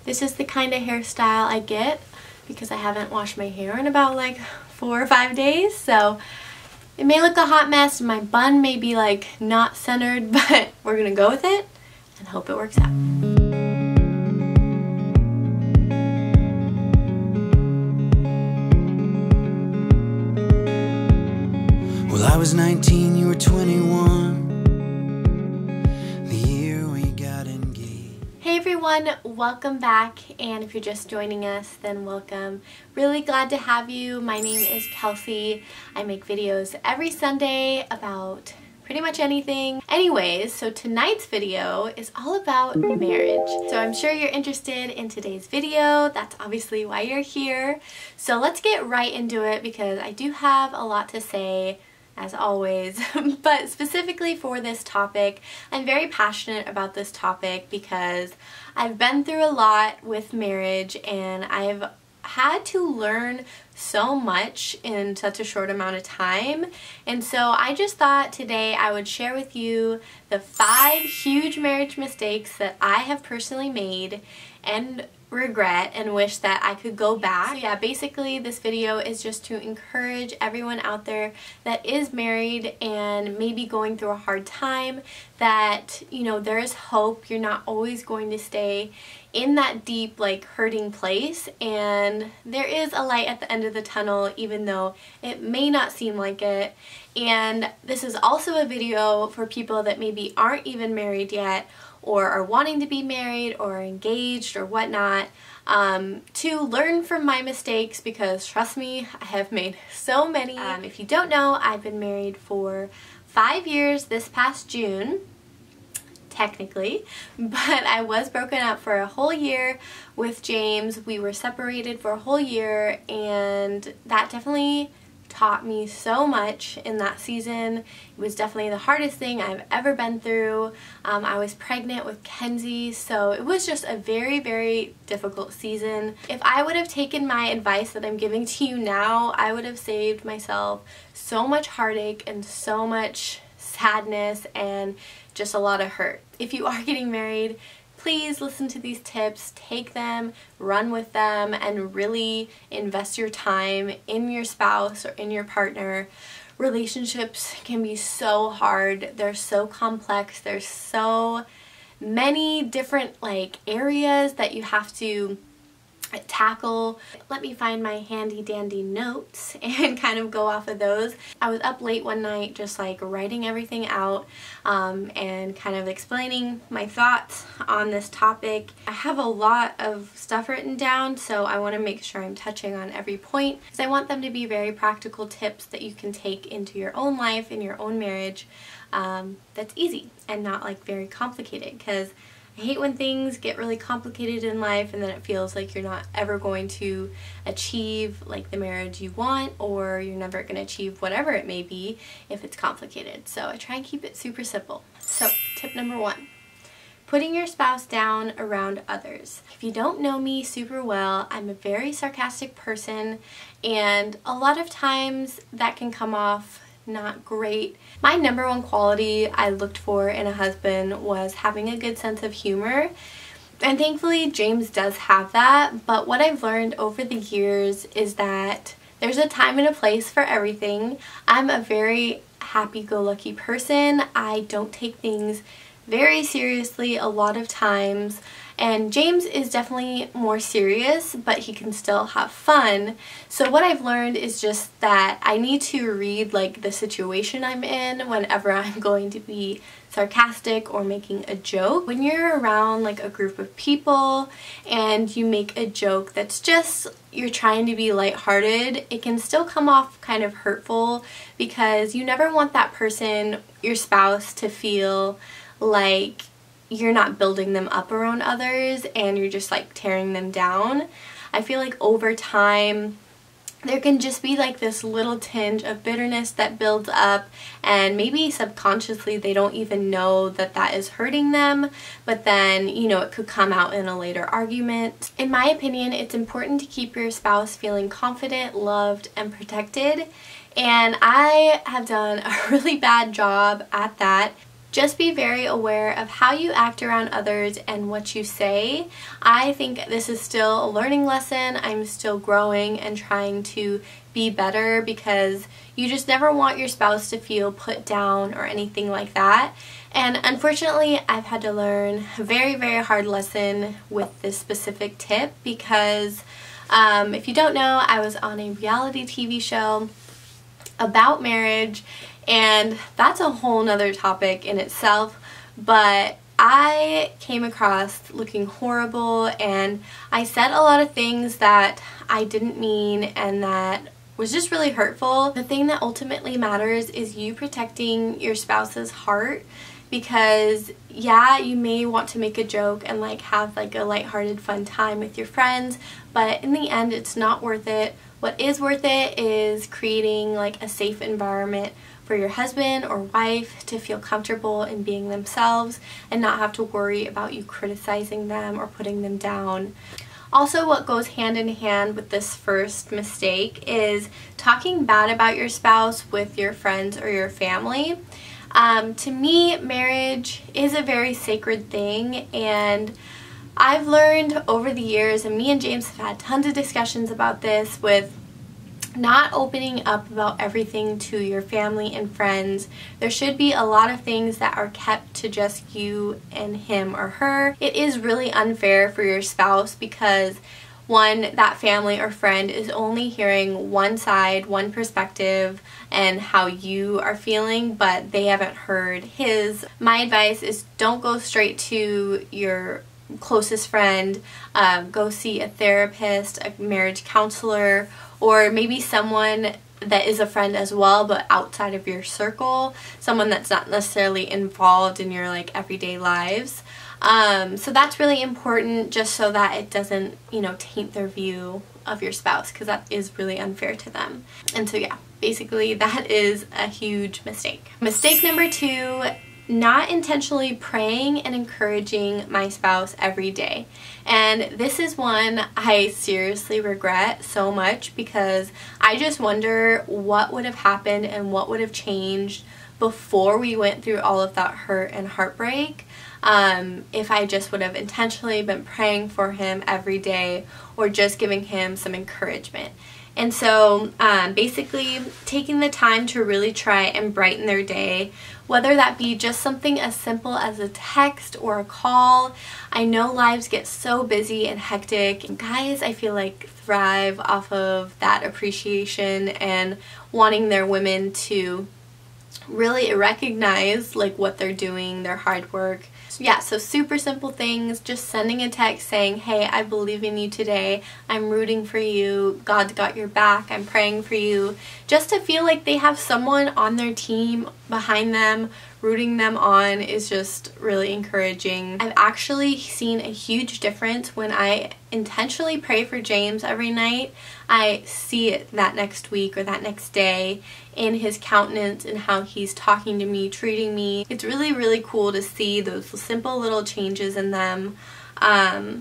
This is the kind of hairstyle I get because I haven't washed my hair in about like 4 or 5 days, so it may look a hot mess and my bun may be like not centered, but we're gonna go with it and hope it works out. Well, I was 19, you were 21. The year we got engaged. Hey everyone, welcome back, and if you're just joining us, then welcome. Really glad to have you. My name is Kelsey. I make videos every Sunday about pretty much anything. Anyways, so tonight's video is all about marriage. So I'm sure you're interested in today's video. That's obviously why you're here. So let's get right into it because I do have a lot to say, as always, but specifically for this topic, I'm very passionate about this topic because I've been through a lot with marriage and I've had to learn so much in such a short amount of time, and so I just thought today I would share with you the 5 huge marriage mistakes that I have personally made and regret and wish that I could go back. So yeah, basically this video is just to encourage everyone out there that is married and maybe going through a hard time that, you know, there is hope. You're not always going to stay in that deep, like, hurting place, and there is a light at the end of the tunnel even though it may not seem like it. And this is also a video for people that maybe aren't even married yet or are wanting to be married or engaged or whatnot, to learn from my mistakes, because trust me, I have made so many. If you don't know, I've been married for 5 years this past June, technically, but I was broken up for a whole year with James. We were separated for a whole year, and that definitely taught me so much in that season. It was definitely the hardest thing I've ever been through. I was pregnant with Kenzie, so it was just a very, very difficult season. If I would have taken my advice that I'm giving to you now, I would have saved myself so much heartache and so much sadness and just a lot of hurt. If you are getting married, please listen to these tips, take them, run with them, and really invest your time in your spouse or in your partner. Relationships can be so hard. They're so complex. There's so many different areas that you have to tackle. Let me find my handy dandy notes and kind of go off of those. I was up late one night just writing everything out and kind of explaining my thoughts on this topic. I have a lot of stuff written down, so I want to make sure I'm touching on every point because I want them to be very practical tips that you can take into your own life, in your own marriage, that's easy and not very complicated, because I hate when things get really complicated in life and then it feels like you're not ever going to achieve the marriage you want, or you're never going to achieve whatever it may be if it's complicated. So I try and keep it super simple. So tip number 1, putting your spouse down around others. If you don't know me super well, I'm a very sarcastic person, and a lot of times that can come off not great. My number 1 quality I looked for in a husband was having a good sense of humor, and thankfully James does have that. But what I've learned over the years is that there's a time and a place for everything. I'm a very happy-go-lucky person. I don't take things very seriously a lot of times, and James is definitely more serious, but he can still have fun. So what I've learned is just that I need to read the situation I'm in whenever I'm going to be sarcastic or making a joke. When you're around a group of people and you make a joke that's just, you're trying to be lighthearted, it can still come off kind of hurtful, because you never want that person, your spouse, to feel like you're not building them up around others and you're just tearing them down. I feel like over time there can just be this little tinge of bitterness that builds up, and maybe subconsciously they don't even know that that is hurting them, but then, you know, it could come out in a later argument. In my opinion, it's important to keep your spouse feeling confident, loved, and protected, and I have done a really bad job at that. just be very aware of how you act around others and what you say. I think this is still a learning lesson. I'm still growing and trying to be better, because you just never want your spouse to feel put down or anything like that. And unfortunately, I've had to learn a very, very hard lesson with this specific tip, because if you don't know, I was on a reality TV show about marriage, and that's a whole nother topic in itself, but I came across looking horrible, and I said a lot of things that I didn't mean and that was just really hurtful. The thing that ultimately matters is you protecting your spouse's heart, because yeah, you may want to make a joke and like have like a lighthearted fun time with your friends, but in the end it's not worth it. What is worth it is creating like a safe environment for your husband or wife to feel comfortable in being themselves and not have to worry about you criticizing them or putting them down. Also, what goes hand in hand with this first mistake is talking bad about your spouse with your friends or your family. To me, marriage is a very sacred thing, and I've learned over the years, and me and James have had tons of discussions about this, with not opening up about everything to your family and friends. There should be a lot of things that are kept to just you and him or her. It is really unfair for your spouse, because one, that family or friend is only hearing one side, one perspective, and how you are feeling, but they haven't heard his. My advice is don't go straight to your closest friend. Go see a therapist, a marriage counselor, or maybe someone that is a friend as well, but outside of your circle, someone that's not necessarily involved in your like everyday lives. So that's really important, just so that it doesn't, taint their view of your spouse, because that is really unfair to them. And so yeah, basically that is a huge mistake. Mistake number 2, not intentionally praying and encouraging my spouse every day. And this is one I seriously regret so much, because I just wonder what would have happened and what would have changed before we went through all of that hurt and heartbreak, if I just would have intentionally been praying for him every day or just giving him some encouragement. And so basically taking the time to really try and brighten their day, whether that be just something as simple as a text or a call. I know lives get so busy and hectic, and guys, I feel like, thrive off of that appreciation and wanting their women to really recognize like what they're doing, their hard work. Yeah, so super simple things, just sending a text saying, hey, I believe in you today, I'm rooting for you, God's got your back, I'm praying for you, just to feel like they have someone on their team behind them, rooting them on, is just really encouraging. I've actually seen a huge difference when I intentionally pray for James every night. I see it that next week or that next day in his countenance and how he's talking to me, treating me. It's really, really cool to see those simple little changes in them.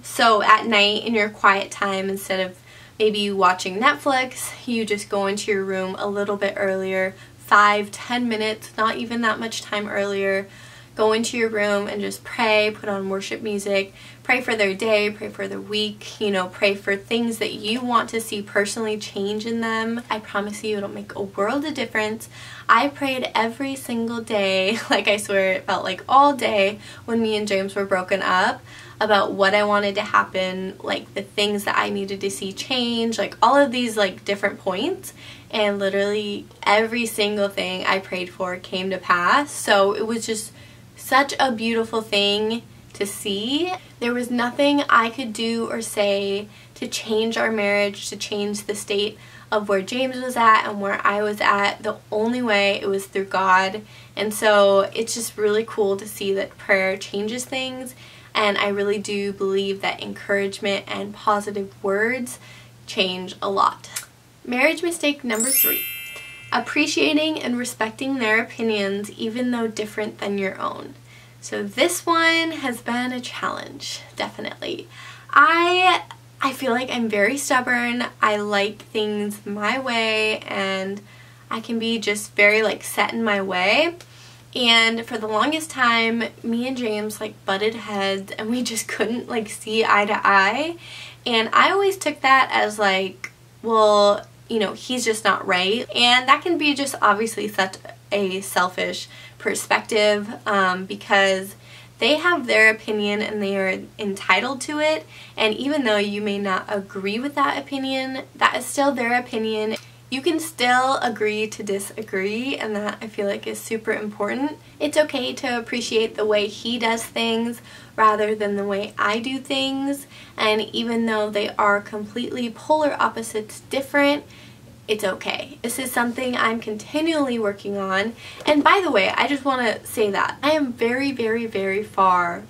So at night in your quiet time, instead of maybe watching Netflix, you just go into your room a little bit earlier, 5-10 minutes, not even that much time earlier. Go into your room and just pray, put on worship music, pray for their day, pray for their week, pray for things that you want to see personally change in them. I promise you it'll make a world of difference. I prayed every single day, like I swear it felt like all day when me and James were broken up, about what I wanted to happen, like the things that I needed to see change, like all of these like different points. And literally every single thing I prayed for came to pass. So it was just such a beautiful thing to see. There was nothing I could do or say to change our marriage, to change the state of where James was at and where I was at. The only way, it was through God. And so it's just really cool to see that prayer changes things, and I really do believe that encouragement and positive words change a lot. Marriage mistake number 3. Appreciating and respecting their opinions even though different than your own. So this one has been a challenge, definitely. I feel like I'm very stubborn. I like things my way, and I can be just very like set in my way. And for the longest time, me and James like butted heads and we just couldn't like see eye to eye. And I always took that as like, well, you know, he's just not right. And that can be just obviously such a selfish perspective, because they have their opinion and they are entitled to it. And even though you may not agree with that opinion, that is still their opinion. You can still agree to disagree, and that I feel like is super important. It's okay to appreciate the way he does things rather than the way I do things, and even though they are completely polar opposites different, it's okay. This is something I'm continually working on. And by the way, I just want to say that I am very, very, very far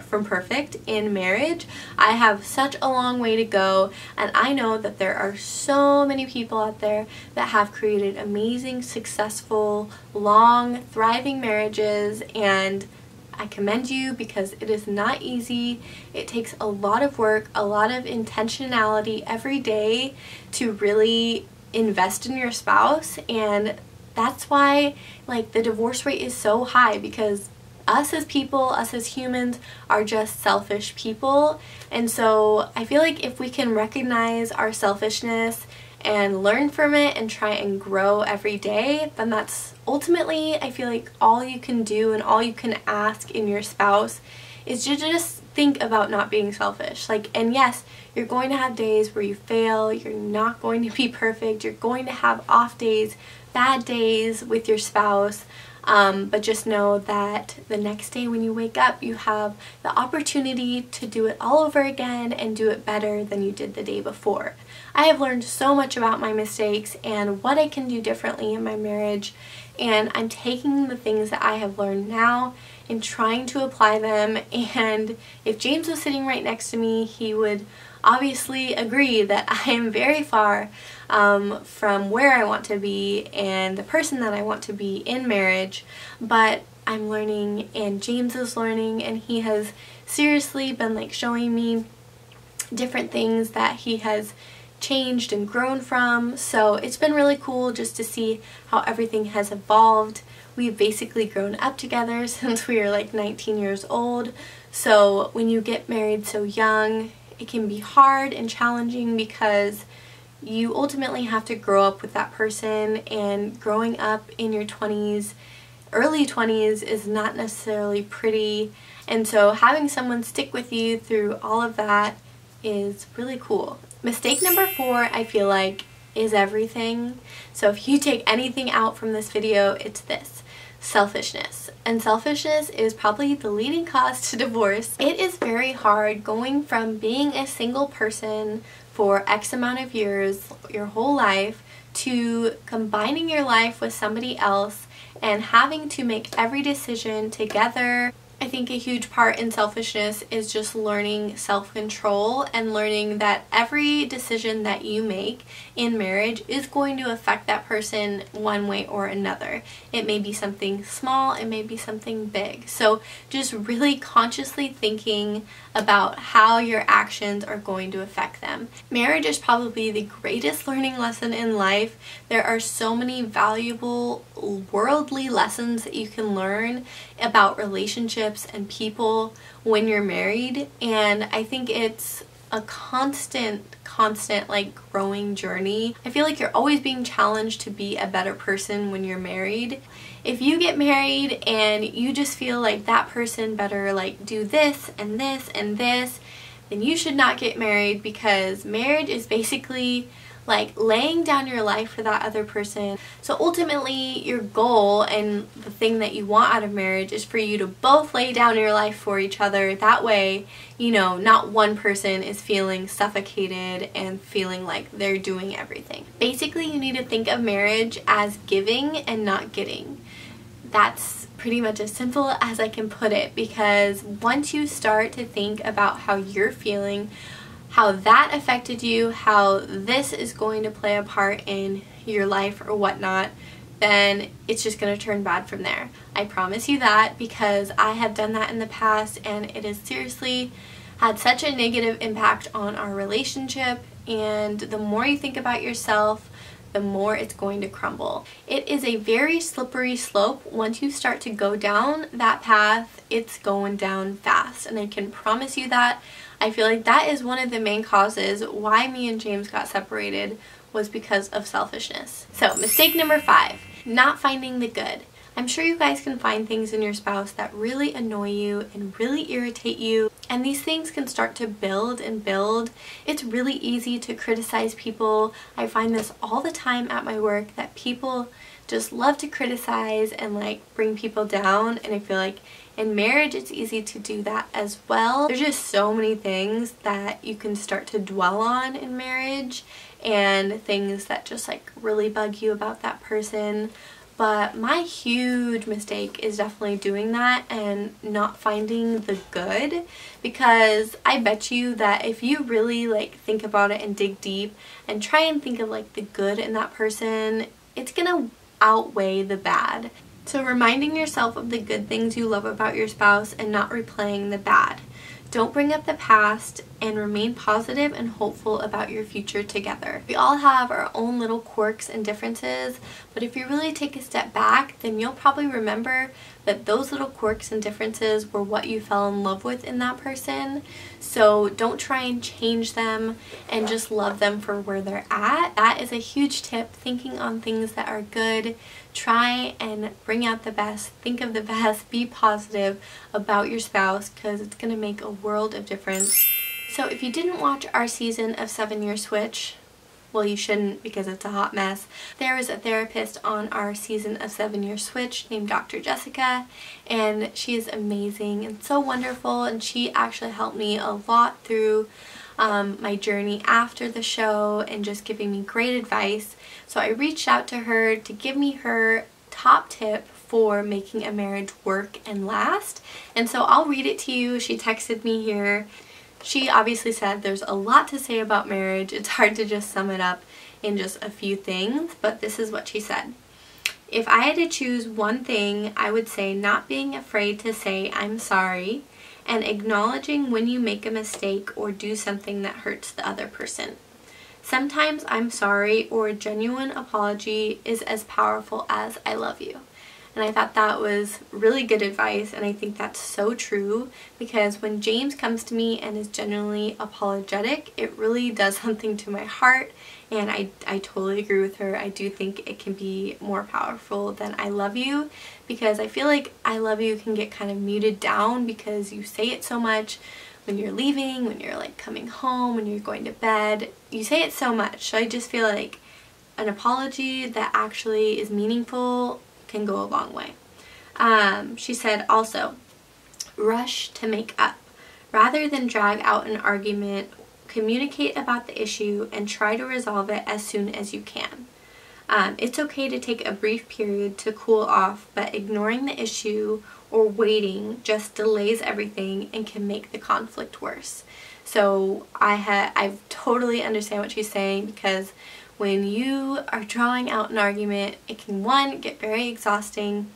from perfect in marriage. I have such a long way to go, and I know that there are so many people out there that have created amazing, successful, long, thriving marriages, and I commend you because it is not easy. It takes a lot of work, a lot of intentionality every day to really invest in your spouse, and that's why like the divorce rate is so high, because us as people, us as humans, are just selfish people. And so I feel like if we can recognize our selfishness and learn from it and try and grow every day, then that's ultimately, I feel like, all you can do and all you can ask in your spouse is to just think about not being selfish. Like, and yes, you're going to have days where you fail, you're not going to be perfect, you're going to have off days, bad days with your spouse, but just know that the next day when you wake up, you have the opportunity to do it all over again and do it better than you did the day before. I have learned so much about my mistakes and what I can do differently in my marriage, and I'm taking the things that I have learned now and trying to apply them. And if James was sitting right next to me, he would obviously agree that I am very far from where I want to be and the person that I want to be in marriage, but I'm learning and James is learning, and he has seriously been like showing me different things that he has changed and grown from. So it's been really cool just to see how everything has evolved. We've basically grown up together since we were like 19 years old. So when you get married so young, it can be hard and challenging because you ultimately have to grow up with that person, and growing up in your 20s, early 20s, is not necessarily pretty. And so having someone stick with you through all of that is really cool. Mistake number 4, I feel like, is everything. So if you take anything out from this video, it's this: selfishness. And selfishness is probably the leading cause to divorce. It is very hard going from being a single person for X amount of years, your whole life, to combining your life with somebody else and having to make every decision together. I think a huge part in selfishness is just learning self-control and learning that every decision that you make in marriage is going to affect that person one way or another. It may be something small, it may be something big. So just really consciously thinking about how your actions are going to affect them. Marriage is probably the greatest learning lesson in life. There are so many valuable worldly lessons that you can learn about relationships and people when you're married, and I think it's a constant like growing journey. I feel like you're always being challenged to be a better person when you're married. If you get married and you just feel like that person better like do this and this and this, then you should not get married, because marriage is basically like laying down your life for that other person. So ultimately your goal and the thing that you want out of marriage is for you to both lay down your life for each other. That way, you know, not one person is feeling suffocated and feeling like they're doing everything. Basically, you need to think of marriage as giving and not getting. That's pretty much as simple as I can put it, because once you start to think about how you're feeling, how that affected you, how this is going to play a part in your life or whatnot, then it's just going to turn bad from there. I promise you that, because I have done that in the past, and it has seriously had such a negative impact on our relationship. And the more you think about yourself, the more it's going to crumble. It is a very slippery slope. Once you start to go down that path, it's going down fast, and I can promise you that. I feel like that is one of the main causes why me and James got separated, was because of selfishness. So mistake number 5, not finding the good. I'm sure you guys can find things in your spouse that really annoy you and really irritate you, and these things can start to build and build. It's really easy to criticize people. I find this all the time at my work, that people just love to criticize and like bring people down, and I feel like in marriage it's easy to do that as well. There's just so many things that you can start to dwell on in marriage, and things that just like really bug you about that person. But my huge mistake is definitely doing that and not finding the good, because I bet you that if you really like think about it and dig deep and try and think of like the good in that person, it's gonna outweigh the bad. So reminding yourself of the good things you love about your spouse and not replaying the bad. Don't bring up the past, and remain positive and hopeful about your future together. We all have our own little quirks and differences, but if you really take a step back, then you'll probably remember that those little quirks and differences were what you fell in love with in that person. So don't try and change them, and just love them for where they're at. That is a huge tip, thinking on things that are good. Try and bring out the best, think of the best, be positive about your spouse, because it's going to make a world of difference. So if you didn't watch our season of 7-Year Switch, well, you shouldn't, because it's a hot mess. There was a therapist on our season of 7-Year Switch named Dr. Jessica, and she is amazing and so wonderful, and she actually helped me a lot through my journey after the show, and just giving me great advice. So I reached out to her to give me her top tip for making a marriage work and last, and so I'll read it to you. She texted me here. She obviously said there's a lot to say about marriage. It's hard to just sum it up in just a few things, but this is what she said. If I had to choose one thing, I would say not being afraid to say I'm sorry, and acknowledging when you make a mistake or do something that hurts the other person. Sometimes I'm sorry or a genuine apology is as powerful as I love you. And I thought that was really good advice, and I think that's so true, because when James comes to me and is genuinely apologetic, it really does something to my heart, and I totally agree with her. I do think it can be more powerful than I love you, because I feel like I love you can get kind of muted down because you say it so much when you're leaving, when you're like coming home, when you're going to bed. You say it so much, so I just feel like an apology that actually is meaningful can go a long way. She said also, rush to make up. Rather than drag out an argument, communicate about the issue and try to resolve it as soon as you can. It's okay to take a brief period to cool off, but ignoring the issue or waiting just delays everything and can make the conflict worse. So I totally understand what she's saying, because when you are drawing out an argument, it can, 1, get very exhausting,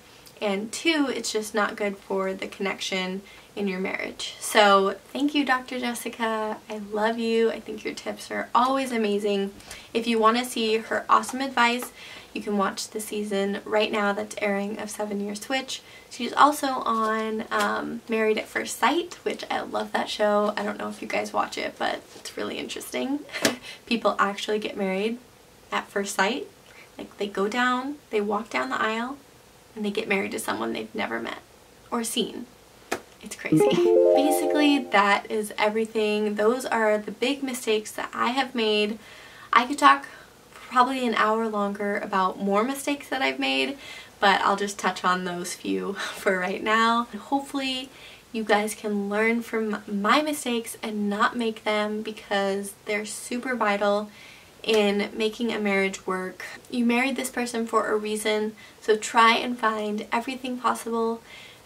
and 2, it's just not good for the connection in your marriage. So thank you, Dr. Jessica. I love you. I think your tips are always amazing. If you want to see her awesome advice, you can watch the season right now that's airing of 7-Year Switch. She's also on Married at First Sight, which I love that show. I don't know if you guys watch it, but it's really interesting. People actually get married at first sight. Like, they go down, they walk down the aisle, and they get married to someone they've never met or seen. It's crazy. Basically, that is everything. Those are the big mistakes that I have made. I could talk probably an hour longer about more mistakes that I've made, but I'll just touch on those few for right now. Hopefully you guys can learn from my mistakes and not make them, because they're super vital in making a marriage work. You married this person for a reason, so try and find everything possible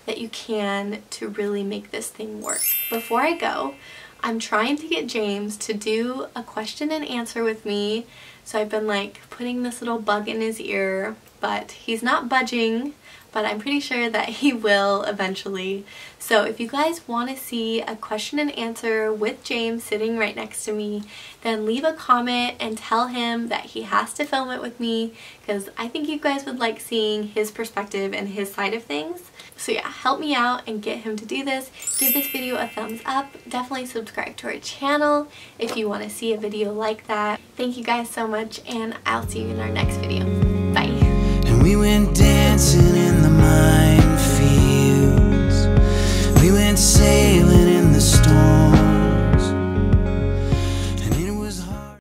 that you can to really make this thing work. Before I go, I'm trying to get James to do a question and answer with me, so I've been like putting this little bug in his ear but he's not budging, but I'm pretty sure that he will eventually. So if you guys want to see a question and answer with James sitting right next to me, then leave a comment and tell him that he has to film it with me, because I think you guys would like seeing his perspective and his side of things. So yeah, help me out and get him to do this. Give this video a thumbs up. Definitely subscribe to our channel if you want to see a video like that. Thank you guys so much, and I'll see you in our next video. Bye. And we went dancing in